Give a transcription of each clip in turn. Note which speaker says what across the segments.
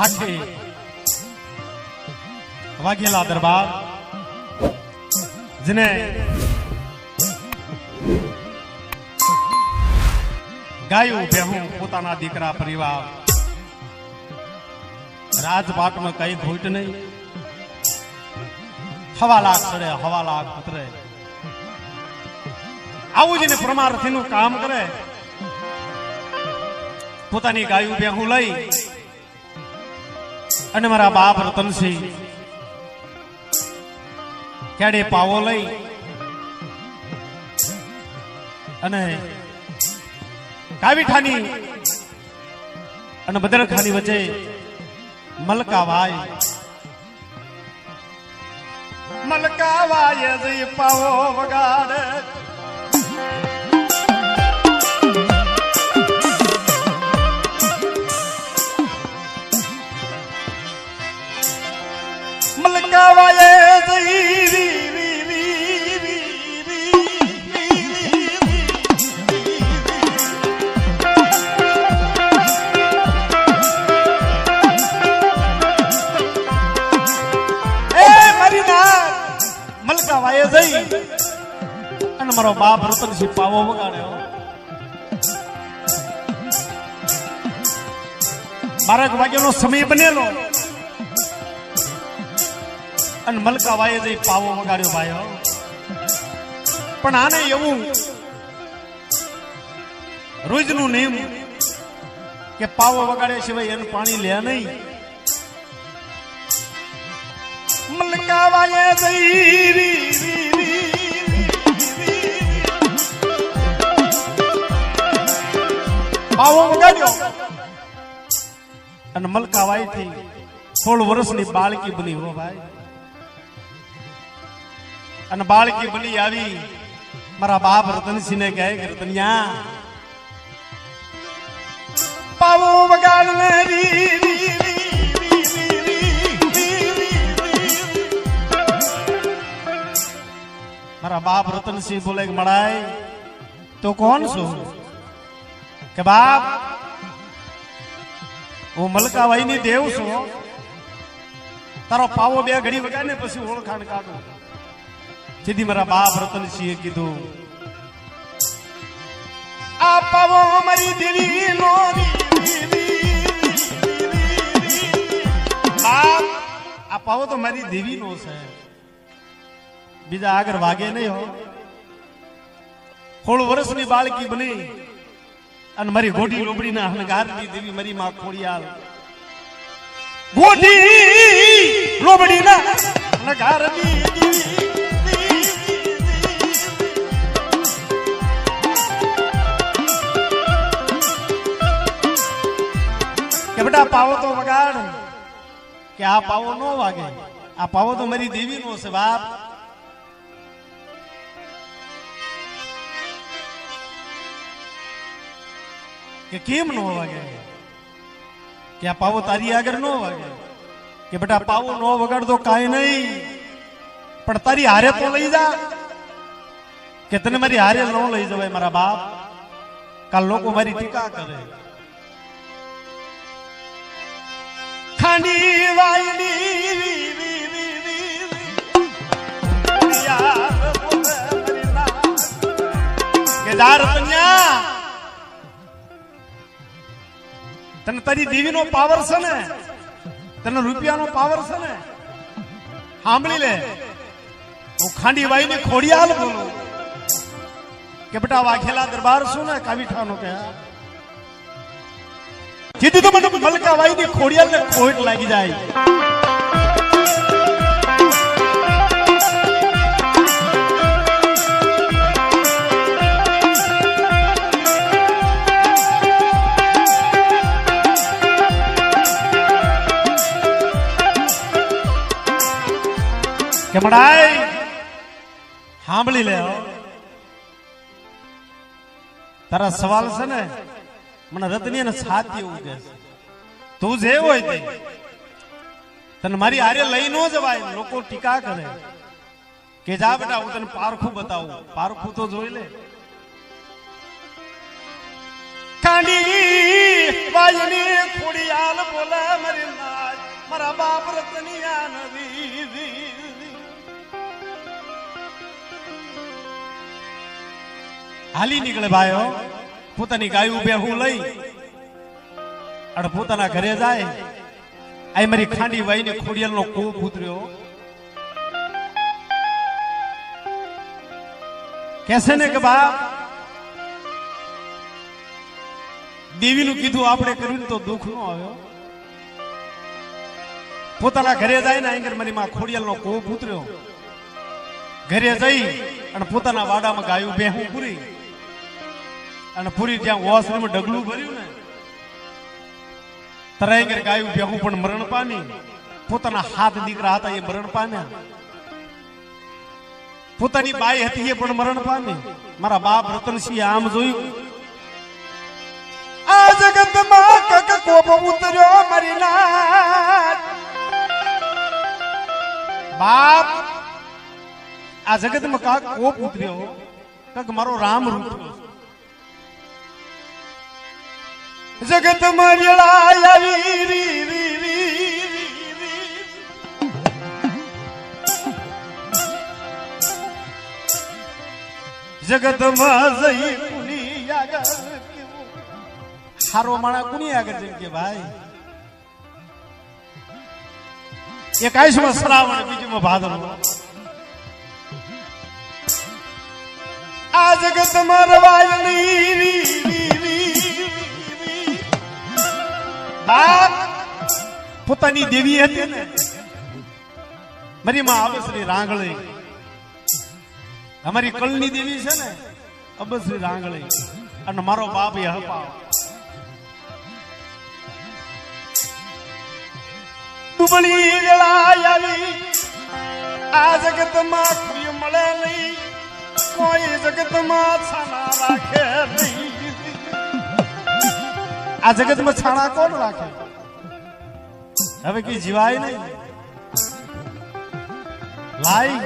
Speaker 1: હાથે વાઘેલા દરબાર જેને ગાયું ભેહું પોતાના દીકરા પરિવાર રાજપાટમાં કઈ ઘૂંટ નહીં, 1.25 લાખ ચડે 1.25 લાખ ઉતરે, આવું જ પરમાર્થી નું કામ કરે. પોતાની ગાયું ભેહું લઈ અને મારા બાપ રતનસિંહ કેડે પાવો લઈ અને કાવીઠાની અને બદરખાની વચ્ચે મલકાવાય જઈ પાવો વગાડે. મલકાવાય જઈ મલકાવાય જઈ અને મારો બાપ રતનસિંહ પાવો વગાડ્યો. 12 વાગ્યાનો સમય બનેલો અને મલકાવાય જઈ પાવો વગાડ્યો ભાઈઓ. પણ આને એવું રોજનું નિયમ કે પાવો વગાડ્યા સિવાય એનું પાણી લે નહીં. મલકાવાય જઈ પાવો વગાડ્યો અને મલકાવાય થી 16 વર્ષની બાળકી બની. હો ભાઈ, અને બાળકી બની આવી મારા બાપ રતનસિંહ ને કહે કે રતનિયા પાવો વગાડ ને મારા બાપ રતનસિંહ બોલે કે મળાય તો કોણ છું? કે બાપ હું મલકાવાઈ ની દેવ છું, તારો પાવો 2 ઘડી વગાડ ને પછી ઓળખાણ કાઢું. સીધી મારા બાપ રતનસિંહે કીધું આ પાવો મારી દેવી નો બાપ, આ પાવો તો મારી દેવી નો છે, બીજા આગળ વાગે નહીં. હો 16 વર્ષની બાળકી બની અને મારી ગોઢી લોબડી ના હણગારની દેવી મારી માં ખોડિયાલ. ગોઢી લોબડી ના હણગારની દેવી કે બેટા પાવો તો વગાડ. કે આ પાવો નો વાગે, આ પાવો તો મારી દેવી નો છે બાપ. કે કેમ નો વાગે? કે આ પાવો તારી આગળ નો વાગે. કે બેટા પાવો નો વગાડતો કાંઈ નહીં, પણ તારી હારે તો લઈ જા. કે તને મારી હારે ન લઈ જવાય મારા બાપ, કાલ લોકો મારી ટીકા કરે. ખાંડી વાયલી કે દાર કન્યા તને તારી દેવી નો પાવર છે ને, તને રૂપિયાનો પાવર છે ને, સાંભળી લે. હું ખાંડી વાઈ ની ખોડિયાલ બોલું. કે બેટા વાઘેલા દરબાર શું ને કાવીઠાનો કે કીધું તો મને મલકાવાઈ ની ખોડિયાલ ને ખોટ લાગી જાય. કે મડાઈ સાંભળી લે, તારા સવાલ છે ને મને રતની ને છાતી એવું કે તું જે હોય તે તને મારી હારે લઈ ન જવાય. લોકો ટીકા કરે કે જા બેટા હું તને પારખું બતાવું. પારખું તો જોઈ લે. કાંડી વાયની ખોડિયાલ બોલે મરી મારા બાપ રતનિયા નવી હાલી નીકળે ભાઈઓ પોતાની ગાયું બેહું લઈ અને પોતાના ઘરે જાય આ મારી ખાંડી વાઈને ખોડિયાલનો કોપ ઉતર્યો કેસે ને કે બાપ દેવીનું કીધું આપણે કર્યું તો દુઃખ નો આવ્યો પોતાના ઘરે જાય ને આંગર મારી માં ખોડિયાલનો કોપ ઉતર્યો ઘરે જઈ અને પોતાના વાડામાં ગાયું બેહું પૂરી અને પૂરી જ્યાં ઓસરીમાં ડગલું ભર્યું ને તરાઈ ગાયું બેહું પણ મરણ પામી પોતાના હાથ દીકરા હતા એ મરણ પામ્યા પોતાની બાઈ હતી એ પણ મરણ પામી મારા બાપ રતનસિંહ આમ જોયું આ જગતમાં કક કોપ ઉતર્યો મારી નાથ બાપ આ જગતમાં કાક કોપ ઉતર્યો કક મારો રામ રૂઠ્યો જગત મરળા આવી રી રી રી જગત માં જઈ કુની આગળ હારો માણા કુની આગળ જેમ કે ભાઈ એક આયુષમાં શ્રાવણ બીજુમાં ભાદરવો આ જગત માં રવાય નહીં બાપ પોતાની દેવી હતી ને મારી માં અબશ્રી રાંગળી અમારી કલની દેવી છે ને અબશ્રી રાંગળી અને મારો બાપ એ હપાવ દુબળી વેળા આવી આ જગતમાં કોઈ મળે નહીં કોઈ જગતમાં છાના રાખે નહીં આ જગતમાં છાણા કોણ રાખે હવે કઈ જીવાય નહીં લાઈ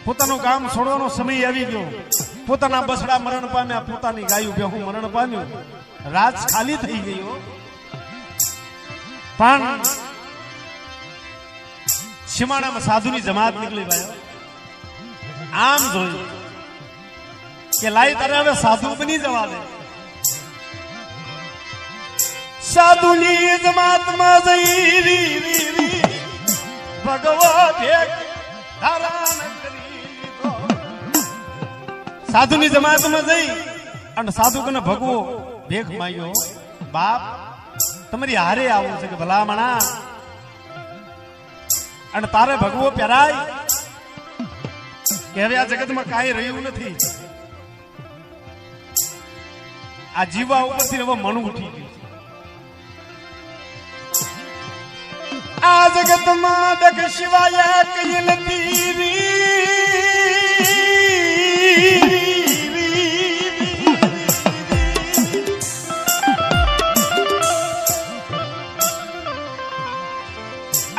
Speaker 1: પોતાનું કામ છોડવાનો સમય આવી ગયો પોતાના બસડા મરણ પામ્યા પોતાની ગાયું બેહું મરણ પામ્યું રાજ ખાલી થઈ ગયો પણ સીમાડામાં સાધુની જમાત નીકળી ભાઈ આમ જોયું કે લાઈ તારે હવે સાધુ બની જવા દે સાધુની જમાતમાં જઈ રી રી રી ભગવા ભેગ ધારણ કરી સાધુની જમાતમાં જઈ અને સાધુ કને ભગવો ભેખ માંગ્યો બાપ તમારી હારે આવું છે કે ભલામણા અને તારે ભગવો પહેરાય કે હવે આ જગતમાં કાંઈ રહ્યું નથી આ જીવા ઉપરથી હવે મન ઉઠી ગયું આ જગતમાં દેખ શિવાય કઈ નથી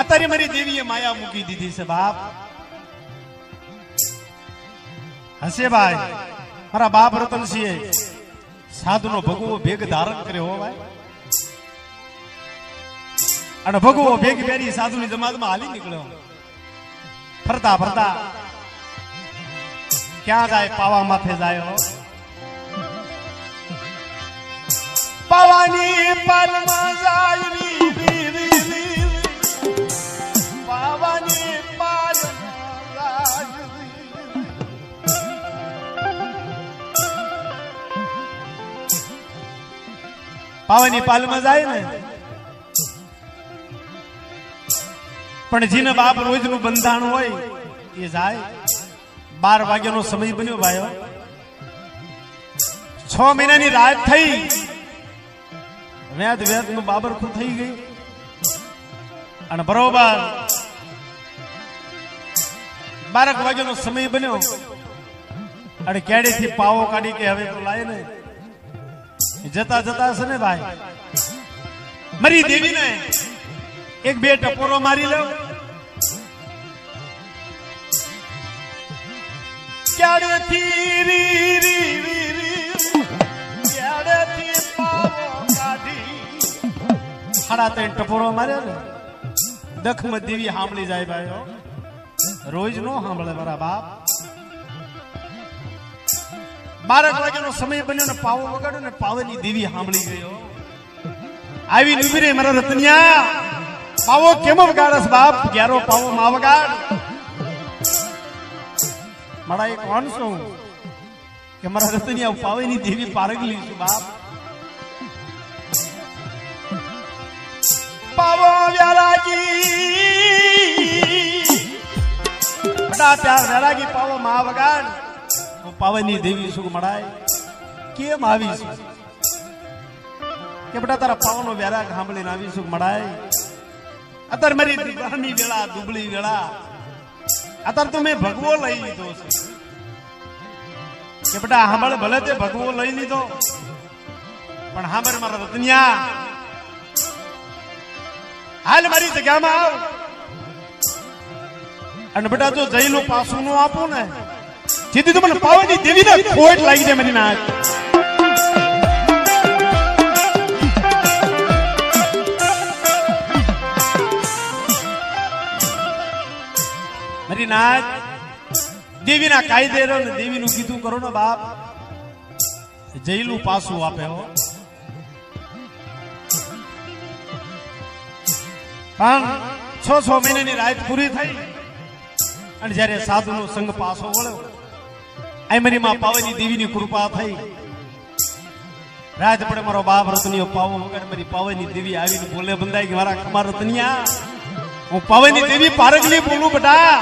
Speaker 1: અત્યારે મારી દેવીએ માયા મૂકી દીધી છે બાપ હશે ભાઈ મારા બાપ રતનસિંહે સાધુનો ભગવો ભેગ ધારણ કર્યો હો ભાઈ અને ભગવો ભેગ પહેરી સાધુની જમાતમાં હાલી નીકળ્યો ફરતા ફરતા ક્યાં જાય પાવા માથે જાય હો પાવાની પાલમાં જાય પાવાની પાલમાં જાય પાવાની પાલમાં જાય ને પણ જેને બાપ રોજનું બંધાણ હોય એ જાય 12 વાગ્યાનો સમય બન્યો ભાઈઓ 6 મહિનાની રાત થઈ વેદ નું બાબર ખુદ થઈ ગઈ અને બરોબર 12 વાગ્યાનો સમય બન્યો અને કેડેથી પાવો કાઢી કે હવે તો લાય ને જતા જતા છે ને ભાઈ મારી દેવીને એક બે ટપોરો મારી લો ક્યારેથી રી રી રી ક્યારેથી પાવો કાઢી 3.5 ટપોરો માર્યા ને દખમાં દેવી સાંભળી જાય ભાઈઓ, રોજ નો સાંભળે મારા બાપ. 12 વાગ્યાનો સમય બન્યો ને પાવો વગાડ્યો ને પાવાની દેવી સાંભળી ગયો. આવી ઉભી રહી મારા રતનિયા, પાવો કેમ વગાડસ બાપ? 11 પાવો માં વગાડ. મારા એ કોણ છું કે મારા રતનિયા પાવાની દેવી પારગલી છું બાપ. પાવો વ્યારાગી બડા પ્યાર વ્યારાગી પાવો માં વગાડ. હું પાવાની દેવી છું મળાય કેમ આવી છું કે બેટા તારા પાવાનો વ્યારાગ સાંભળીને આવી છું મળાય. અત્યારે મારી દીવાની વેળા દુબળી વેળા અત્યારે તો મેં ભગવો લઈ લીધો છે કે બેટા સાંભળે ભલે તે ભગવો લઈ લીધો પણ સાંભળે મારા રતનિયા હાલ મારી જગ્યામાં આવ. અને બેટા જો જઈલું પાછું નું આપું ને સીધી તો મને પાવાની દેવી ને ખોટ લાગી જાય મારી નાક. મારી નાક દેવીના કાયદે રહો ને દેવીનું કીધું કરો ને બાપ. જઈલું પાછું આપે હો. પણ 6 મહિનાની રાત પૂરી થઈ અને જયારે સાધુ નો સંગ પાછો વળ્યો આ મારી માં પાવાની દેવીની કૃપા થઈ. રાત પડે મારો બાપ રતનિયો પાવો વગર મારી પાવાની દેવી આવીને બોલે બંધાઈ કે મારા ખમા રતનિયા હું પાવાની દેવી પારગલી બોલું બેટા.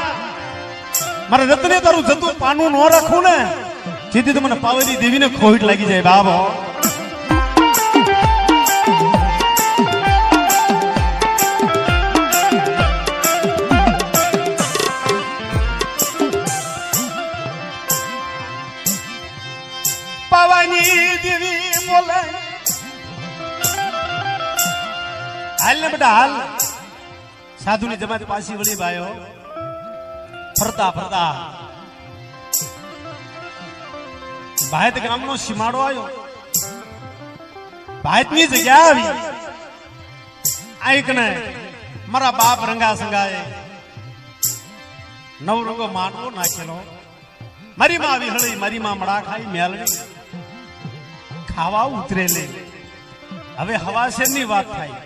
Speaker 1: મારા રતને તારું જતું પાનું ન રાખું ને સીધી તો મને પાવાની દેવીને ખોટ લાગી જાય બાપ. હાલ ને બેટા હાલ. સાધુ ની જમાત પાછી વળી ભાઈઓ ફરતા ફરતા ભાયત ગામનો સીમાડો આવ્યો. ભાયતની જગ્યા આવી આઈકને મારા બાપ રંગા સંગાએ નવરંગો માંડવો નાખેલો. મારી માં આવી હળી મારી માં મડા ખાઈ મેલડી ખાવા ઉતરેલી. હવે હવાશેરની વાત થાય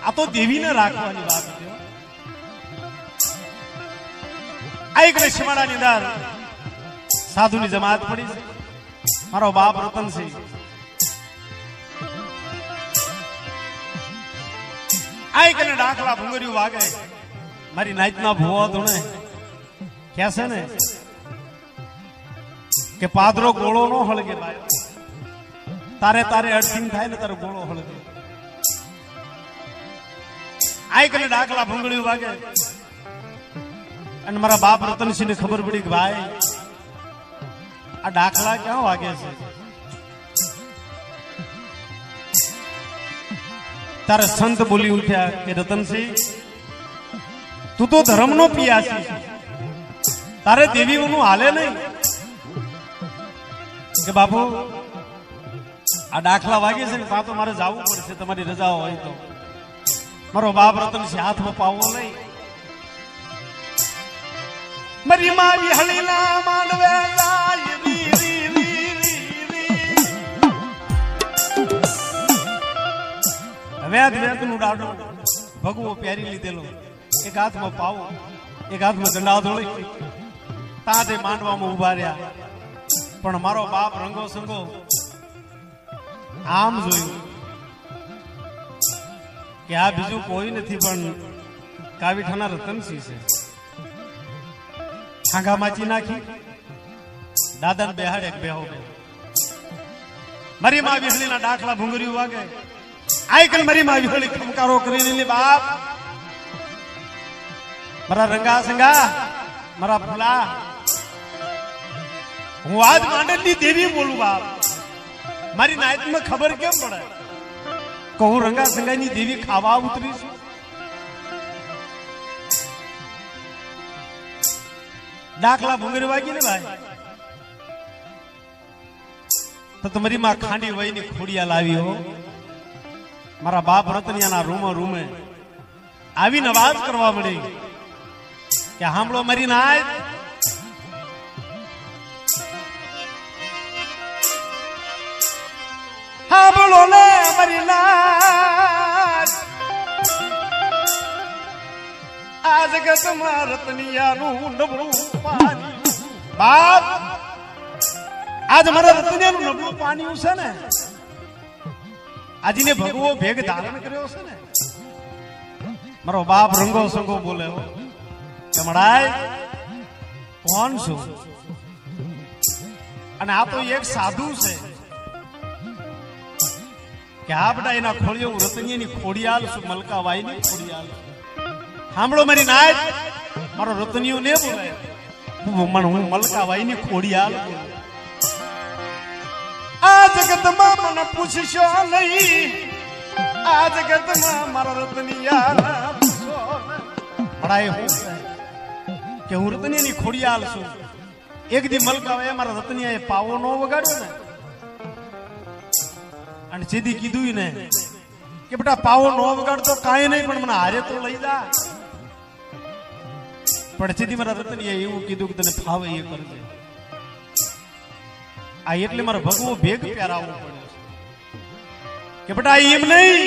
Speaker 1: આ તો દેવીને રાખવાની વાત હતી. આ એક શિમાડાની અંદર સાધુની જમાત પડી છે. મારો બાપ રતનસિંહ આ એક ને ડાકલા ભૂંગર્યું વાગે મારી નાચના ભૂવા ધોણે કે છે ને કે પાદરો ગોળો નો હળગે ભાઈ. તારે તારે અડસિંગ થાય ને તારો ગોળો હળગે. આઈક ને ડાકલા ભૂંગળ્યું વાગે અને મારા બાપ રતનસિંહ ને ખબર પડી કે ભાઈ આ ડાકલા ક્યાં વાગે છે. તારે સંત બોલી ઉઠ્યા કે રતનસિંહ તું તો ધર્મ નો પિયાસી તારે દેવીઓનું હાલે નહીં કે બાપુ આ ડાકલા વાગે છે ને ત્યાં તો મારે જવું પડશે તમારી રજાઓ હોય તો. મારો બાપ રતનસિંહ હાથમાં પાવો નહીં. મારી માં વિહળીના માંડવે જાય રી રી રી રી. વેદ વેદનું ડાડો ભગવો પહેરી લીધેલો. એક હાથમાં પાવો એક હાથમાં દંડાધોળી તાતે માંડવામાં ઉભા રહ્યા. પણ મારો બાપ રંગો સંગો આમ જોયું કે આ બીજું કોઈ નથી પણ કાવીઠાના રતનસિંહ છે. ખાંગા માચી નાખી દાદાને બેહાડે બેહો બે. મારી માં વિહળીના ડાકલા ભૂંગર્યું વાગે આઈકન મારી માં વિહળી ખમકારો કરી લીધી. બાપ મારા રંગા સંગા મારા ફૂલા હું આજ માંડલની દેવી બોલું બાપ. મારી નાયતમાં ખબર કેમ પડે કે હું રંગા સંગાની દેવી ખાવા ઉતરી છું. ડાકલા ભૂંગર વાગી ને ભાઈ તો તમારી માં ખાંડી વહીની ખોડિયા લાવી હો. મારા બાપ રતનિયાના રૂમે આવીને વાત કરવા મળી કે સાંભળો મારી નાય સાંભળો ને મારી નાય આ જગતમાં રતનિયાનું નબળું પાણી બાપ આજ મારા રતનિયાનું નબળું પાણી છે ને આજને ભગવો ભેગ ધારણ કર્યો છે ને મારો બાપ રંગો સંગો બોલે કે મડાય કોણ છું અને આ તો એક સાધુ છે કે આ બધા એના ખોળીઓ રતનિયાની ખોડિયાલ છું મલકાવાઈ ની ખોડિયાલ સાંભળો મારી નાય મારો રતનિયો ને બોલે હું મલકાવાઈ ની ખોડિયાલ આ જગતમાં મને પૂછશો નહીં આ જગતમાં મારા રતનિયા પડાય હું કે હું રતનિયાની ખોડિયાલ છું એક દી મલકાવાય મારા રતનિયાએ પાવો નો વગાડ્યો ને અને સીધી કીધું ને કે બેટા પાવો નો વગાડતો કાંઈ નહીં પણ મને હારે તો લઈ જા પણ સીધી મારા રતનિયાએ એવું કીધું કે તને ફાવે એ કરજે આ એટલે મારે ભગવો ભેગ પહેરાવવો પડ્યો કે બેટા એમ નહીં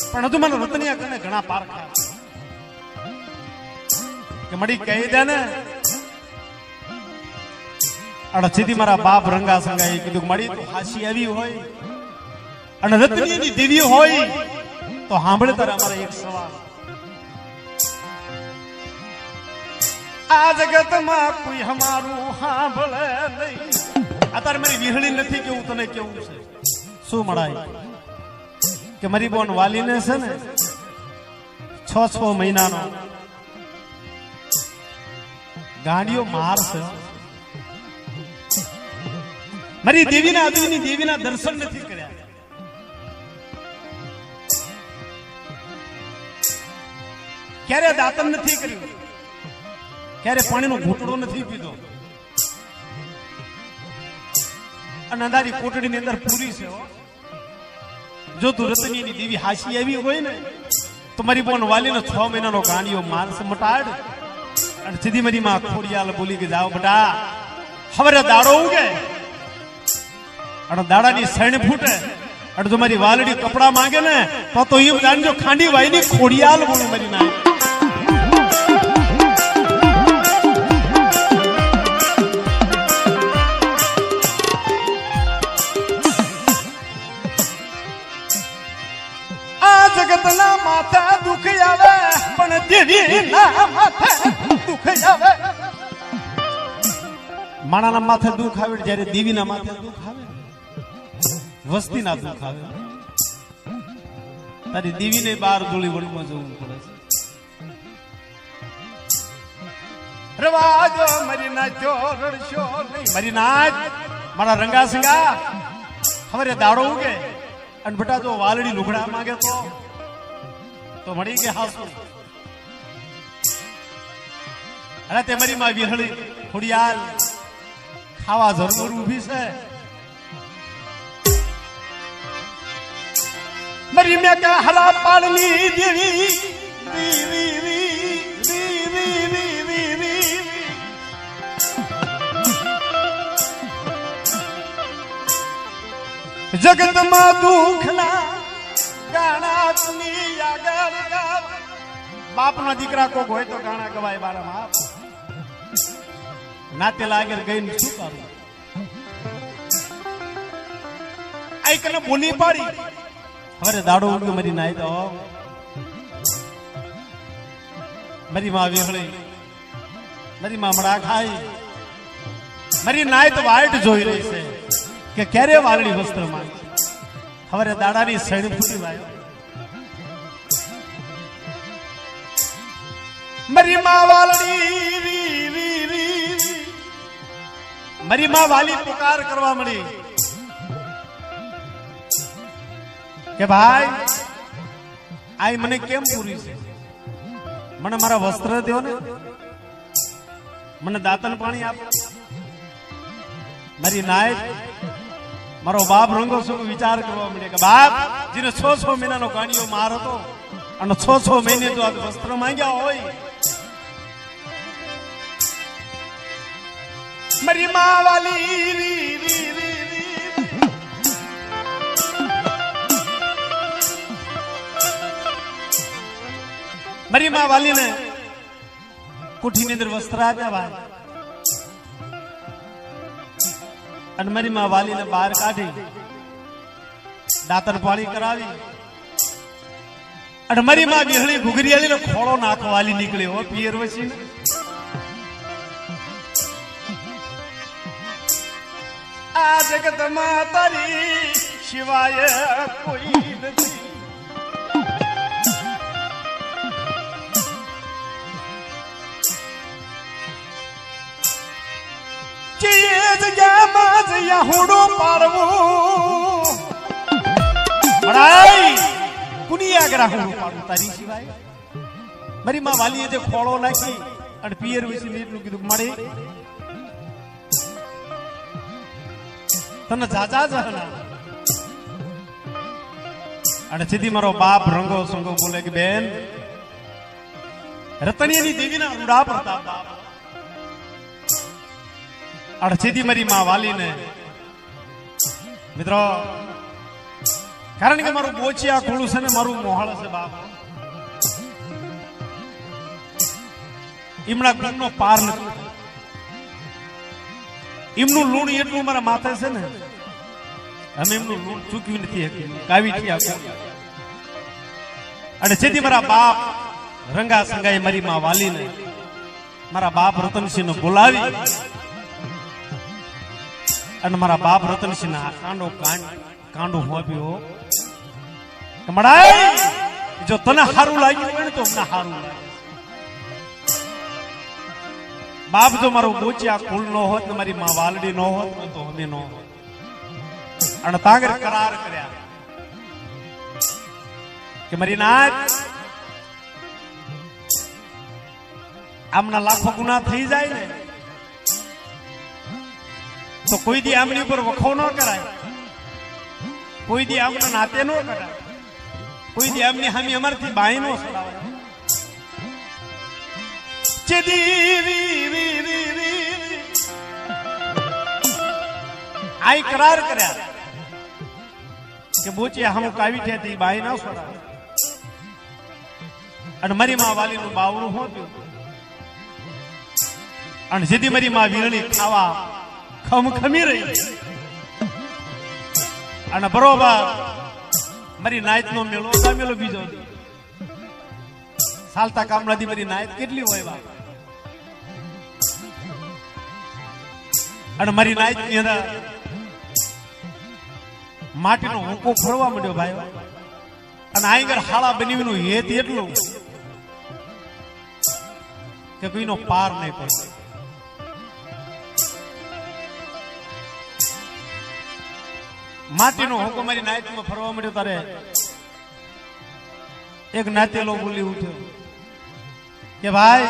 Speaker 1: પણ હજુ મને રતનિયા કને ઘણા પારખા કે મળી કહી દે ને સીધી મારા બાપ રંગા સંગાએ કીધું મળી તો હાસી આવી હોય અને રતનિયાની દેવી હોય તો સાંભળે તારે અમારે એક સવાલ આ જગતમાં કોઈ અમારું સાંભળે નહીં અત્યારે મારી વિહળી નથી કેવું તને કેવું છે શું મળાય કે મારી બોન વાલીને છે ને 6 મહિનાનો ગાંડીઓ મારશે મારી દેવીના અદુની દેવીના દર્શન નથી કર્યા ક્યારે દાતન નથી કર્યું ક્યારે પાણીનો ઘૂંટડો નથી પીધો અને અંધારી કોટડીની અંદર પૂરી છે જો તું રતનિયાની દેવી હાસી આવી હોય ને તો મારી બોન વાલીનો 6 મહિનાનો ગાંડીઓ મારશે મટાડ અને સીધી મારી માં ખોડિયાલ બોલી કે જાઓ બેટા હવે દાડો ઉગે અને દાડાની સૈણ ફૂટે અને જો મારી વાલડી કપડા માંગે ને તો એમ જાણજો ખાંડી વાયની ખોડિયાલ બોલું મારી નાય જગતના માથે દુખ આવે પણ દેવીના માથે દુખ આવે માણાના માથે દુખ આવે જ્યારે દેવીના માથે દુખ આવે વસ્તીના દુખ આવે તારી દેવીને બાર ધૂળી વળમાં જવું પડે છે રવાજો મારી નાચો રડશો નહીં મારી નાચ મારા રંગા સંગા હવે દાડો ઉગે અને બેટા જો વાલડી લુગડા માંગે તો મળી ગયા હાસુ અરે તે મારી માં વિહળી ખોડિયાલ ખાવા જરૂર ઊભી છે મારી મેં કા હરા પાડની દેવી જગતમાં દુખના ગાણા તુની આગળ ગાવ બાપના દીકરા કોક હોય તો ગાણા ગવાય બારા બાપ નાતે લાગે ગઈને શું કરું આઈ કને બોલી પાડી હવે દાડો ઉગ્યો મારી નાઈ તો મારી માં વેહળી મારી માં મડા ખાઈ મારી નાઈ તો વાઈટ જોઈ રહી છે કે ક્યારે વાલડી વસ્ત્ર માં હવે દાડાની સૈણ ફૂટી વાયો મારી માં વાલડી મારી માં વાલી પુકાર કરવા મળી કે ભાઈ આઈ મને કેમ પૂરી છે મને મારા વસ્ત્ર દો ને મને દાતન પાણી આપો મારી નાય મારો બાપ રંગો શું વિચાર કરવા મળે કે બાપ જેને 6 મહિનાનો ગાણીઓ માર હતો અને 6 મહિને તો આ વસ્ત્ર માંગ્યા હોય મારી માં વાલી મારી માં વાલી ને કોઠીની અંદર વસ્ત્ર આપ્યા ભાઈ અને મારી માં વાલી ને બહાર કાઢી દાંતર પાળી કરાવી અને મારી માં બિહળી ઘુઘરીયાળી ને ખોળો નાખવાલી નીકળ્યો પિયર વસી ને આ જગતમાં તારી સિવાય કોઈ નથી જગ્યામાં જયા હોડો પાડવું કુની આગળ હોડો પાડવું તારી સિવાય મારી માં વાલીએ જે ખોળો નાખી અને પિયર વિશે એટલું કીધું મળે તને જાજા જહના અને સીધી મારો બાપ રંગો સંગો બોલે કે બેન રતણીની દેવીના રૂડા પ્રતાપ બાપ અને સીધી મારી માં વાલીને મિત્રો કારણ કે મારું બોચિયા ખોલું છે ને મારું મોહળ છે બાપ એમના ગુણનો પાર નથી એમનું લૂણ એટલું મારા માથે છે ને અમે એમનું લૂણ ચૂક્યું નથી કાવી થયા અને જેથી મારા બાપ રંગા સંગાઈ મારી માં વાલીને મારા બાપ રતનસિંહ ને બોલાવી અને મારા બાપ રતનસિંહ ના કાંડો હોપ્યો મળાય જો તને સારું લાગ્યું હોય ને તો મને સારું લાગે બાપ જો મારું બોચિયા કુલ નો હોત ને મારી માં વાલડી નો હોત તો અમે નો હોત અને તાંગર કરાર કર્યા કે મારી નાચ આમના લાખો ગુના થઈ જાય ને તો કોઈ દી આમની ઉપર વખો ન કરાય કોઈ દી આમના નાતે ન કરાય કોઈ દી આમની હામી અમારથી બાઈ નો સડાવાય આઈ કરાર કર્યા કે બોચે હમ કાવી થતી બાઈ ના સડાવે અને મારી માં વાલીનું બાવણું હોતું અને સીધી મારી માં વીરણી ખાવા ખમી રહી અને બરોબર મારી નાયત નો મેળો મેલો બીજો સાલતા કામડાથી મારી નાયત કેટલી હોય બા અને મારી નાયત ની અંદર માટીનો હોંકો ફરવા માંડ્યો ભાઈ અને આંગર હાળા બનીનું હેત એટલું કે કોઈનો પાર નહીં પડે માટીનો હોકો મારી નાયતમાં ફરવા મળ્યો તારે એક નાતેલો બોલી ઉઠ્યો કે ભાઈ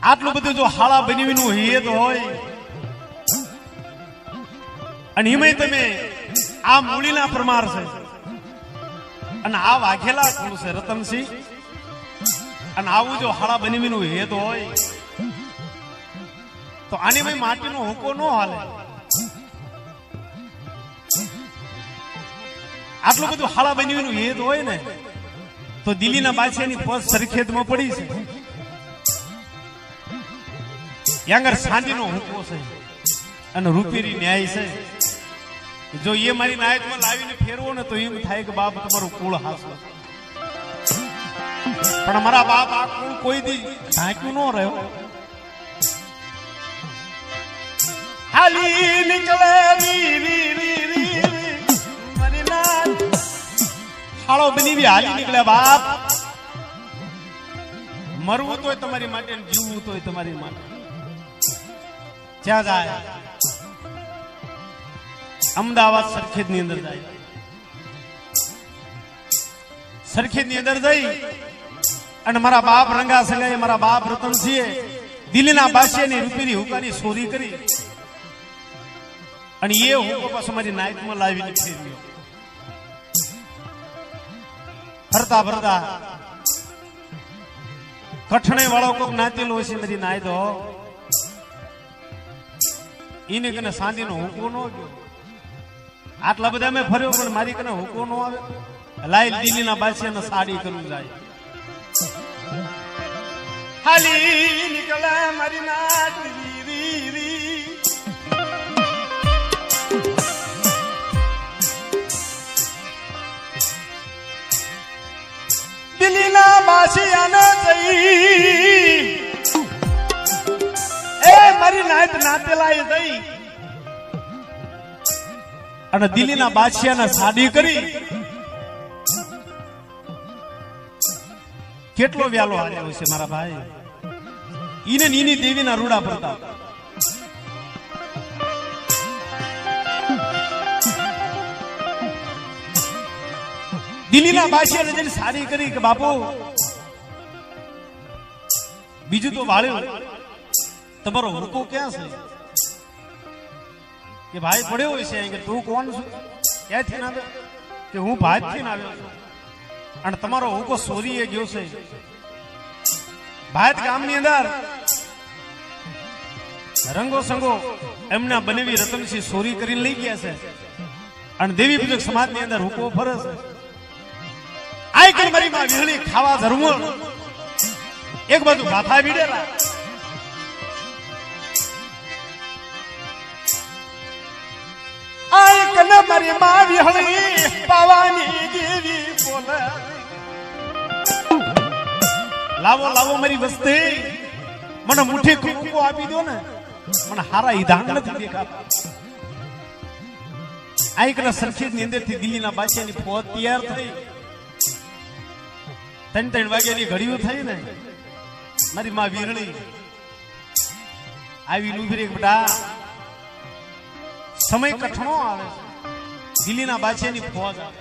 Speaker 1: આટલું બધું જો હાળા બનીનું હેત હોય અને એમાં તમે આ મૂળીના પ્રમાર છે અને આ વાઘેલા ખોલું છે રતનસિંહ અને આવું જો હાળા બનીનું હેત હોય તો આની ભાઈ માટીનો હોકો ન હાલે આટલું બધું હાળા બનીનું હેત હોય ને તો દિલ્હીના બાદશાહની ફોજ સરખેદમાં પડી છે યાંગર સાંજીનો હુકો છે અને રૂપેરી ન્યાય છે જો એ મારી નાયતમાં લાવીને ફેરવો ને તો એમ થાય કે બાપ તમારું કુળ હાસલો પણ મારા બાપ આ કુળ કોઈ દી ઢાંક્યું ન રહ્યો હાલી નીકળે મારી નાત હાળો બની હાલી નીકળ્યા બાપ મરવું તોય તમારી માટે જીવવું તોય તમારી માટે ક્યાં જાય અમદાવાદ સરખેજ ની અંદર જાય સરખેજ ની અંદર જઈ અને મારા બાપ રંગા સંગાએ મારા બાપ રતનસિંહે દિલ્હીના બાદશાહની રૂપીની હુકાની ચોરી કરી અને એ હુકો પાછો મારી નાઈટમાં લાવીને ફેરવ્યો. ફરતા ફરતા કઠણે વાળો કોક નાચેલો હશે મારી નાઈટ હો એને કને સાંજીનો હુકો ન ગયો. આટલા બધા મેં ફર્યો પણ મારી કને હુકો ન આવે. લાઈલ દિલ્હીના બાદશાહને સાડી કરવું જાય. હાલી નીકળે મારી નાટ દિલ્હીના બાદશાહને જઈ એ મારી નાટ નાતેલા જઈ અને દિલ્હીના બાદશાહને સાડી કરી. કેટલો વ્યાલો હાલ્યો છે મારા ભાઈ. ઈને નીની દેવીના રૂડા પડતા. દિલ્હીના બાદશાહને જેની સાડી કરી કે બાપુ બીજું તો વાળ્યું, તમારો હુકો ક્યાં છે? કે ભાઈ પડ્યો હોય છે કે તું કોણ છું, ક્યાંથી ના આવ્યો? કે હું ભાતથી ના આવ્યો છું અને તમારો હુકો સોરીએ ગયો છે. ભાત ગામની અંદર રંગો સંગો એમના બનેવી રતનસિંહ સોરી કરીને લઈ ગયા છે અને દેવી પૂજક સમાજની અંદર હુકો ફરે છે. આઈ કે મારી માં વિહળી ખાવા ધર્મ એક બાજુ ગાથા વિડેલા. આઈ કે મારી માં વિહળી પાવાની દેવી બોલે લાવો લાવો મારી વસ્તી, મને મુઠ્ઠી કુકુ આપી દો ને, મને હારા ઈધાન નથી દેખાતા. આઈ કે સરખેજ ની અંદર થી દિલ્હીના બાદશાહની ફોજ તૈયાર થઈ. 3 વાગ્યાની ઘડીઓ થઈ ને મારી માં વીરણી આવી ઉભી બેટા સમય કઠણો આવે. દિલ્હીના બાદશાહની ફોજ આવે.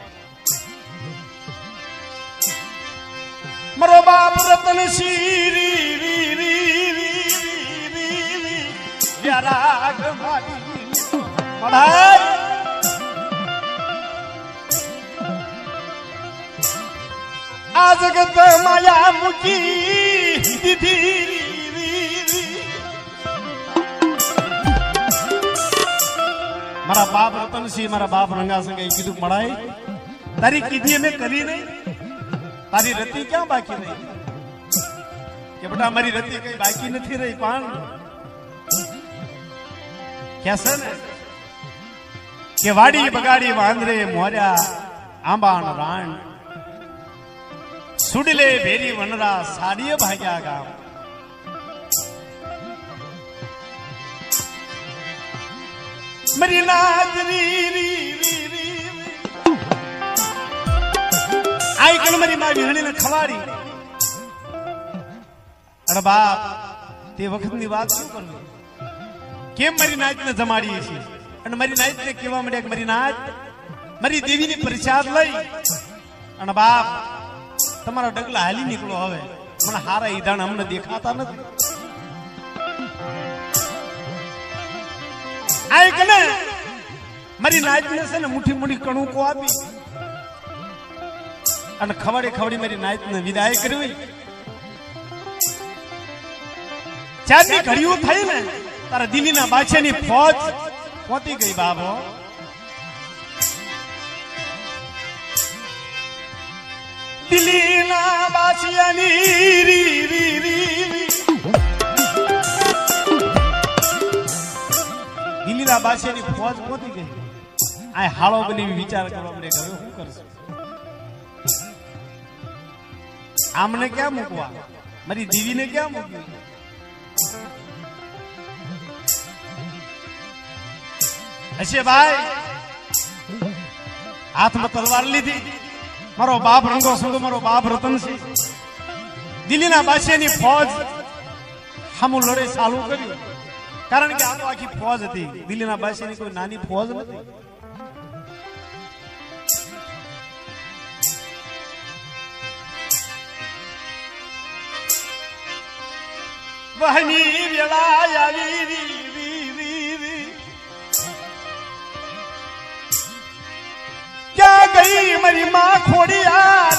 Speaker 1: મારો બાપ રતનસિંહ રાગ આ જગત માયા મૂકી દીધી. મારા બાપ રતનસિંહ મારા બાપ રંગાસંગે કીધું પડાય તારી કીધી મેં કરી નહીં, તારી રતી ક્યાં બાકી રહી? કે બેટા મારી રતી કઈ બાકી નથી રહી. પણ કેસે ને કે વાડી બગાડી વાંદરે મોર્યા આંબાણ રાણ સુડલે ભેરી વનરા સાડીએ ભાગ્યા ગામ. મારી નાદરી આઈ કણ મારી માં વિહણીને ખવાડી. અરે બાપ તે વખતની વાત શું કરવી? કેમ મારી નાચને જમાડીએ છીએ? અને મારી નાચને કહેવા માંડ્યા કે મારી નાચ મારી દેવીની પ્રસાદ લઈ અને બાપ તમારા ડગલા હાલી નીકળો. હવે મને હારા ઈધાણ અમને દેખાતા નથી. આઈ કને મારી નાચને છે ને મુઠ્ઠી મુઠ્ઠી કણુકો આપી અને ખવડી ખવડી મારી નાચને વિદાય કરવી. ચારની ઘડીઓ થઈ ને તારા દિલ્હીના બાદશાહની ફોજ પહોંચી ગઈ. બાબો દિલ્હીના બાદશાહની દિલ્હીના બાદશાહની ફોજ પહોંચી ગઈ. આ હાળો બની વિચાર કરવા મળે હવે શું કરશું? આમને ક્યાં મૂકવા? મારી દેવીને ક્યાં મૂકવી? હશે ભાઈ હાથમાં તલવાર લીધી. મારો બાપ રંગો સંગો મારો બાપ રતનસિંહ દિલ્હીના બાદશાહની ફોજ સામું લડે ચાલુ કર્યું. કારણ કે આ તો આખી ફોજ હતી. દિલ્હીના બાદશાહની કોઈ નાની ફોજ નથી. વહની વેળા આવી ગઈ મારી માં ખોડિયાર,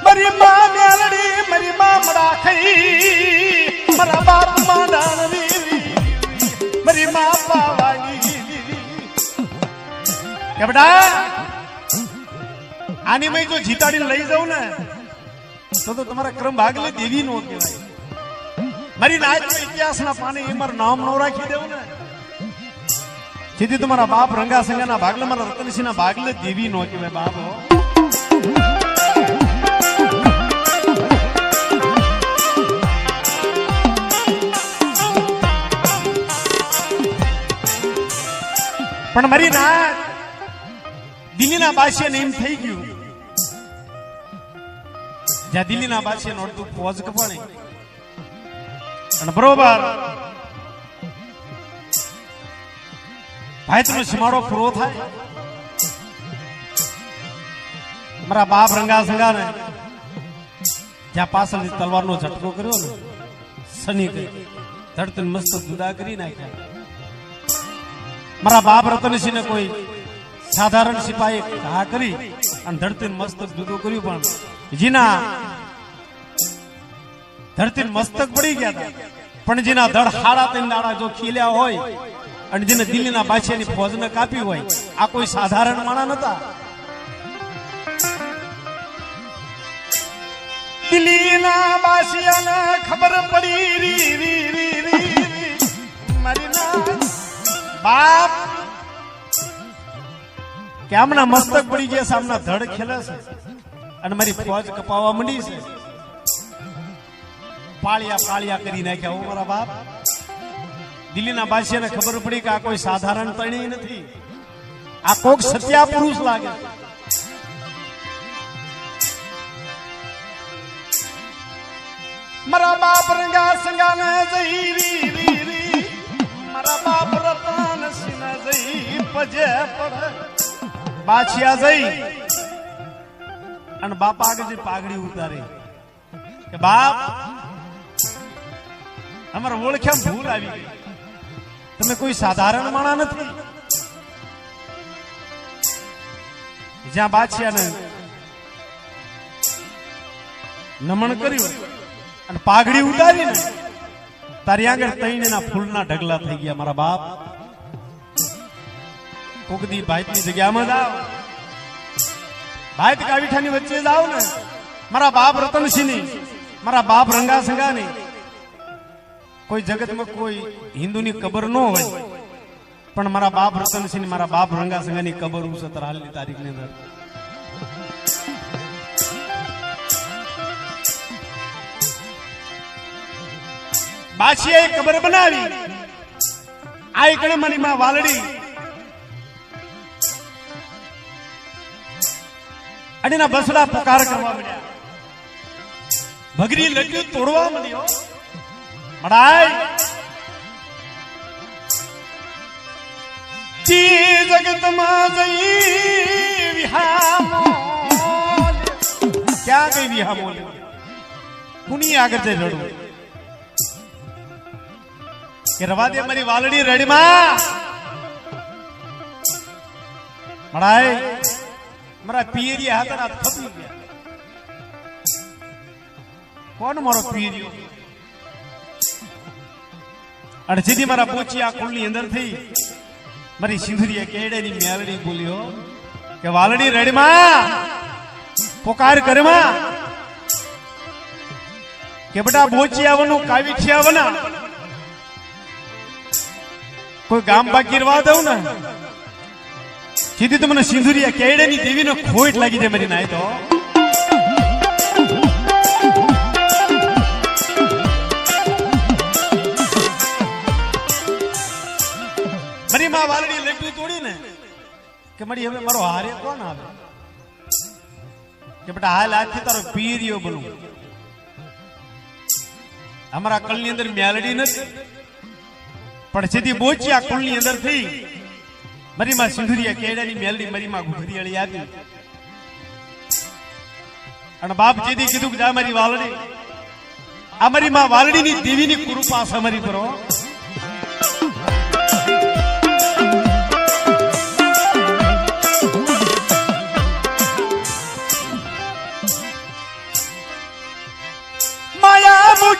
Speaker 1: મારી માં મેલડી, મારી માં મડાખઈ, મારા બાપ માંડાણ વીરી, મારી માં પાવાગી કે બેટા આની મેં જો જીતાડીને લઈ જાઉં ને તો તમારા ક્રમ ભાગલે દેવી નો કહેવાય. મારી નાચના ઇતિહાસના પાને એ મારું નામ નો રાખી દેવું ને જેથી તમારા બાપ રંગાસંગાના ભાગલે મારા રતનસિંહના ભાગલે દેવી નો કહેવાય બાપો. પણ મારી નાચ દિલ્હીના બાદશાહ ને એમ થઈ ગયું, જ્યાં દિલ્હીના બાદશાહ નો અડધું ફોજ કપાણે અને બરોબર ભાઈનો સીમાડો પૂરો થાય. મારા બાપ રંગાસંગા ને જ્યાં પાછળથી તલવારનો ઝટકો કર્યો ને સની કરી ધડતન મસ્ત જુદા કરી નાખ્યા. મારા બાપ રતનસિંહ ને કોઈ સાધારણ સિપાહી ઘા કરી અને ધરતી મસ્તક જુદું કર્યું, પણ જેના ધરતી મસ્તક પડી ગયા હતા પણ જેના ધડ હાડા ત્રણ દાડા જો ખીલ્યા હોય અને જેને દિલ્હીના બાદશાહની ફોજને કાપી હોય આ કોઈ સાધારણ માણા નતા. દિલ્હીના બાદશાહને ખબર પડી રી રી રી રી મારી ના બાપ કે આમના મસ્તક પડી ગયા છે, આમના ધડ ખેલે છે અને મારી ફોજ કપાવવા માંડી છે. પાળિયા પાળિયા કરી નાખ્યા. ઓ મારા બાપ દિલ્હીના બાદશાહને ખબર પડી કે આ કોઈ સાધારણ તણી નથી, આ કોક સત્યા પુરુષ લાગે. મારા બાપ રંગાસંગાને જઈ રી રી રી મારા બાપ રતનસિંહ જઈ પજે પડે બાદશાહ જઈ અને બાપા આગળ જે પાઘડી ઉતારી કે બાપ અમારા ઓળખ્યા ભૂલ આવી ગઈ, તમે કોઈ સાધારણ માણા નથી. જ્યાં બાદશાહને નમન કર્યું અને પાઘડી ઉતારી ને તારી આગળ તૈણના ફૂલના ઢગલા થઈ ગયા. મારા બાપ કોકદી ભાઈની જગ્યામાં જાઓ, ભાઈ કાવીઠાની વચ્ચે જાઓ ને મારા બાપ રતનસિંહની, મારા બાપ રંગાસંગાની કોઈ જગતમાં કોઈ હિન્દુની કબર ન હોય પણ મારા બાપ રતનસિંહ મારા બાપ રંગાસંગાની કબર હું 17 હાલની તારીખની અંદર. બાદશાહે કબર બનાવી. આ એકડે મારી માં વાલડી અડીના બસડા પુકાર કરવા મળ્યા, ભગરી લડ્યું તોડવા મળ્યો. મડાઈ જી જગતમાં જઈ વિહામોલ, ક્યાં ગઈ વિહામોલ? કુની આગળ જઈ રડવું કે રવા દે મારી વાલડી રડીમાં. મડાઈ મારા પિયરિયા હતા ને થપી ગયા. કોણ મારો પિયરિયો? અને સીધી મારા પોચી આ કુળની અંદર થઈ મારી સિંધુરીએ કેડેની મેલડી બોલ્યો કે વાલડી રેડીમાં પોકાર કરમાં કે બેટા બોચી આવવાનું કાવીઠી આવવાના કોઈ ગામ બાકી રવા દઉં ને સીધી તો મને સિંધુરીએ કેડેની દેવીનો ખોટ લાગી જાય મારી નાય તો. મારી માં વાલડી લડ્ડુ તોડી ને કે મળી હવે મારો હારે કોણ આવે કે બેટા હાલ આજથી તારો પીરિયો બનું. અમારા કલની અંદર મેલડી નથી પણ સીધી બોચી આ કુળની અંદર થઈ મારી માં સિંધુરિયા કેડાની મેલડી મારી માં ઘુઘરીયાળી આવી અને બાપ જેદી કીધું કે જા મારી વાલડી આ મારી માં વાલડીની દેવીની કૃપા છે અમારી પર.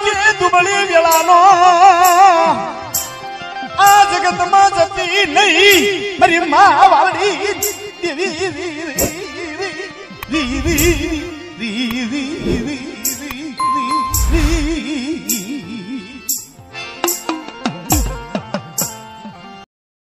Speaker 1: કે દુબળી વેળાનો આ જગતમાં જતી નહીં મારી મા વાળી દેવી રી રી રી રી રી રી રી રી